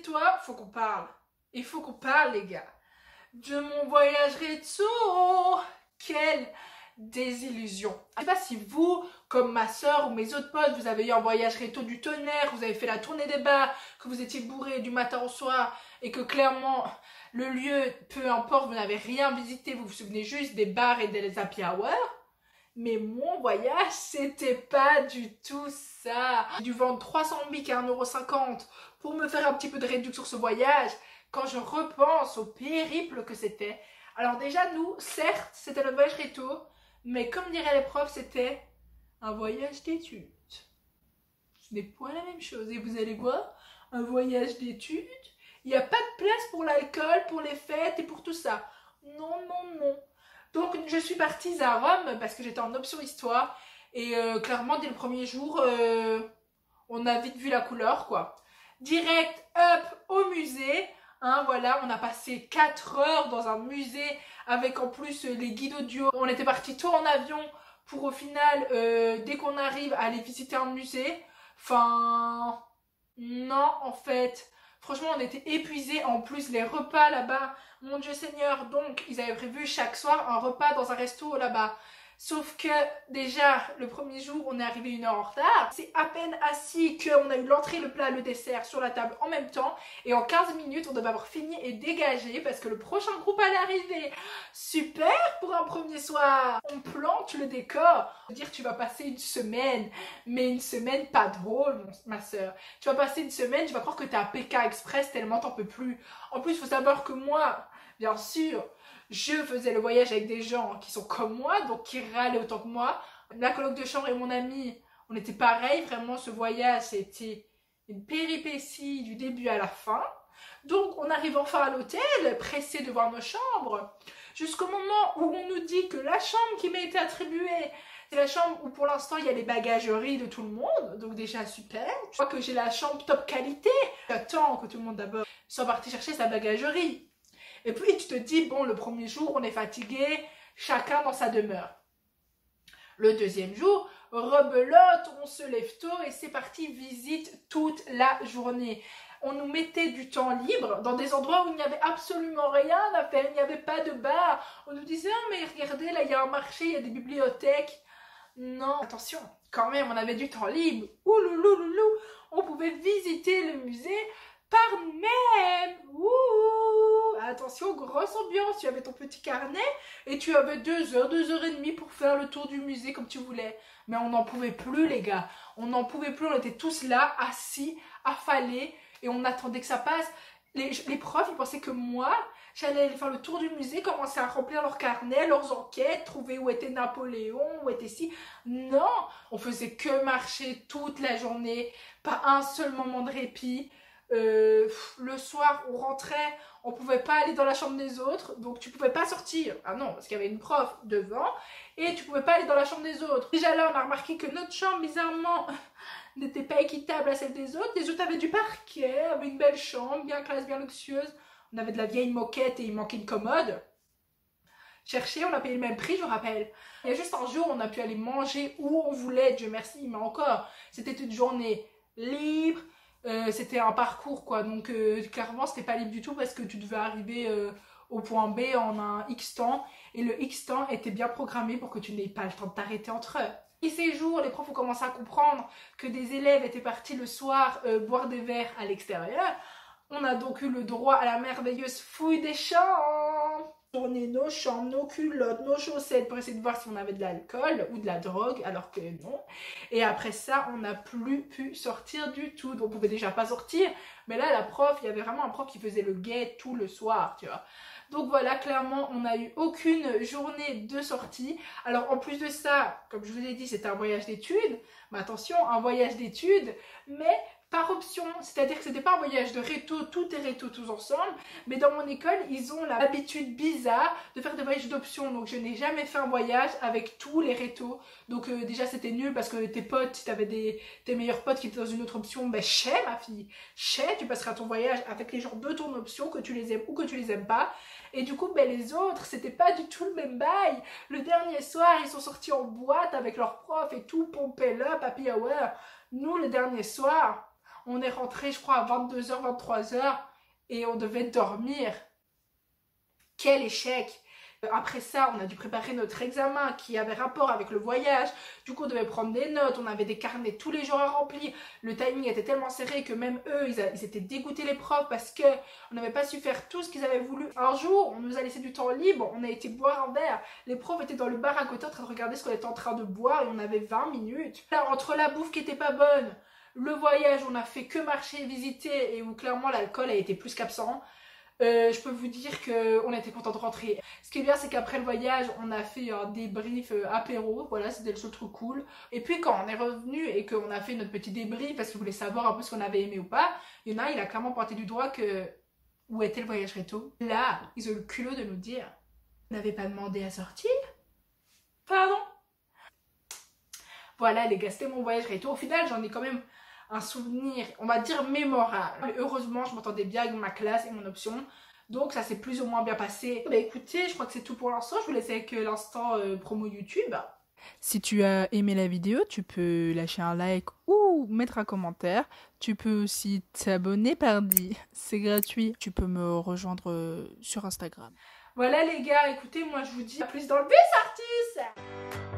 assieds-toi, faut qu'on parle. Il faut qu'on parle, les gars. De mon voyage rétro. Quelle désillusion. Je sais pas si vous, comme ma soeur ou mes autres potes, vous avez eu un voyage rétro du tonnerre, vous avez fait la tournée des bars, que vous étiez bourré du matin au soir et que clairement, le lieu, peu importe, vous n'avez rien visité, vous vous souvenez juste des bars et des happy hours. Mais mon voyage, c'était pas du tout ça. J'ai dû vendre 300 bics à 1,50 € pour me faire un petit peu de réduction sur ce voyage. Quand je repense au périple que c'était. Alors déjà, nous, certes, c'était notre voyage rétro, mais comme diraient les profs, c'était un voyage d'études. Ce n'est pas la même chose. Et vous allez voir, un voyage d'études, il n'y a pas de place pour l'alcool, pour les fêtes et pour tout ça. Non, non, non. Donc je suis partie à Rome parce que j'étais en option histoire et clairement dès le premier jour on a vite vu la couleur quoi. Direct up au musée, hein, voilà, on a passé 4 heures dans un musée avec en plus les guides audio. On était parti tôt en avion pour au final dès qu'on arrive aller visiter un musée. Enfin non en fait. Franchement, on était épuisés. En plus, les repas là-bas, mon Dieu Seigneur, donc ils avaient prévu chaque soir un repas dans un resto là-bas. Sauf que déjà, le premier jour, on est arrivé 1 heure en retard. C'est à peine assis qu'on a eu l'entrée, le plat, le dessert sur la table en même temps. Et en 15 minutes, on devait avoir fini et dégagé parce que le prochain groupe allait arriver. Super pour un premier soir. On plante le décor. Dire tu vas passer une semaine, mais une semaine pas drôle, ma soeur. Tu vas passer une semaine, tu vas croire que t'es à PK Express tellement t'en peux plus. En plus, il faut savoir que moi, bien sûr, je faisais le voyage avec des gens qui sont comme moi, donc qui râlaient autant que moi. La coloc de chambre et mon ami, on était pareil. Vraiment, ce voyage, c'était une péripétie du début à la fin. Donc, on arrive enfin à l'hôtel, pressé de voir nos chambres, jusqu'au moment où on nous dit que la chambre qui m'a été attribuée, c'est la chambre où pour l'instant il y a les bagageries de tout le monde, donc déjà super. Je crois que j'ai la chambre top qualité. J'attends que tout le monde d'abord soit parti chercher sa bagagerie. Et puis tu te dis, bon, le premier jour, on est fatigué, chacun dans sa demeure. Le deuxième jour, rebelote, on se lève tôt et c'est parti, visite toute la journée. On nous mettait du temps libre dans des endroits où il n'y avait absolument rien à faire, il n'y avait pas de bar. On nous disait, ah, mais regardez, là, il y a un marché, il y a des bibliothèques. Non, attention, quand même, on avait du temps libre. Ouloulouloulou, on pouvait visiter le musée par nous-mêmes. Ouh, attention, grosse ambiance. Tu avais ton petit carnet et tu avais 2 heures, 2 heures et demie pour faire le tour du musée comme tu voulais. Mais on n'en pouvait plus, les gars. On n'en pouvait plus. On était tous là, assis, affalés, et on attendait que ça passe. Les profs, ils pensaient que moi, j'allais aller faire le tour du musée, commencer à remplir leurs carnets, leurs enquêtes, trouver où était Napoléon, où était ci. Non, on faisait que marcher toute la journée, pas un seul moment de répit. Le soir, on rentrait, on pouvait pas aller dans la chambre des autres, donc tu pouvais pas sortir. Ah non, parce qu'il y avait une prof devant, et tu pouvais pas aller dans la chambre des autres. Déjà là, on a remarqué que notre chambre, bizarrement, n'était pas équitable à celle des autres. Les autres avaient du parquet, avaient une belle chambre, bien classe, bien luxueuse. On avait de la vieille moquette et il manquait une commode. Chercher, on a payé le même prix, je vous rappelle. Il y a juste un jour, on a pu aller manger où on voulait, Dieu merci, mais encore, c'était une journée libre. C'était un parcours quoi, donc clairement c'était pas libre du tout parce que tu devais arriver au point B en un X temps et le X temps était bien programmé pour que tu n'aies pas le temps de t'arrêter entre eux. Et ces jours, les profs ont commencé à comprendre que des élèves étaient partis le soir boire des verres à l'extérieur. On a donc eu le droit à la merveilleuse fouille des chambres. Tourner nos chambres, nos culottes, nos chaussettes pour essayer de voir si on avait de l'alcool ou de la drogue, alors que non. Et après ça, on n'a plus pu sortir du tout. Donc on pouvait déjà pas sortir. Mais là, la prof, il y avait vraiment un prof qui faisait le guet tout le soir, tu vois. Donc voilà, clairement, on n'a eu aucune journée de sortie. Alors en plus de ça, comme je vous ai dit, c'était un voyage d'études. Mais attention, un voyage d'études, mais par option, c'est-à-dire que c'était pas un voyage de réto, tout est réto tous ensemble, mais dans mon école, ils ont l'habitude bizarre de faire des voyages d'option, donc je n'ai jamais fait un voyage avec tous les rétos, donc déjà c'était nul parce que tes potes, si t'avais tes meilleurs potes qui étaient dans une autre option, ben chais ma fille, chais, tu passeras ton voyage avec les gens de ton option, que tu les aimes ou que tu les aimes pas, et du coup, ben les autres, c'était pas du tout le même bail. Le dernier soir, ils sont sortis en boîte avec leurs profs et tout, pompé up, happy hour. Nous, le dernier soir, On est rentré, je crois, à 22h, 23h et on devait dormir. Quel échec! Après ça, on a dû préparer notre examen qui avait rapport avec le voyage. Du coup, on devait prendre des notes, on avait des carnets tous les jours à remplir. Le timing était tellement serré que même eux, ils étaient dégoûtés les profs parce qu'on n'avait pas su faire tout ce qu'ils avaient voulu. Un jour, on nous a laissé du temps libre, on a été boire un verre. Les profs étaient dans le bar à côté en train de regarder ce qu'on était en train de boire et on avait 20 minutes. Là, entre la bouffe qui était pas bonne, le voyage, on a fait que marcher, visiter et où clairement l'alcool a été plus qu'absent. Je peux vous dire qu'on était content de rentrer. Ce qui est bien, c'est qu'après le voyage, on a fait un débrief apéro. Voilà, c'était le seul truc cool. Et puis quand on est revenu et qu'on a fait notre petit débrief parce qu'il voulait savoir un peu ce qu'on avait aimé ou pas, il y en a, il a clairement pointé du doigt que où était le voyage réto. Là, ils ont le culot de nous dire « Vous n'avez pas demandé à sortir ?» Pardon? Voilà les gars, c'était mon voyage réto. Au final, j'en ai quand même un souvenir, on va dire, mémorable. Heureusement, je m'entendais bien avec ma classe et mon option. Donc ça s'est plus ou moins bien passé. Bah écoutez, je crois que c'est tout pour l'instant. Je vous laisse avec l'instant promo YouTube. Si tu as aimé la vidéo, tu peux lâcher un like ou mettre un commentaire. Tu peux aussi t'abonner pardi. C'est gratuit. Tu peux me rejoindre sur Instagram. Voilà les gars, écoutez, moi je vous dis à plus dans le bus artiste.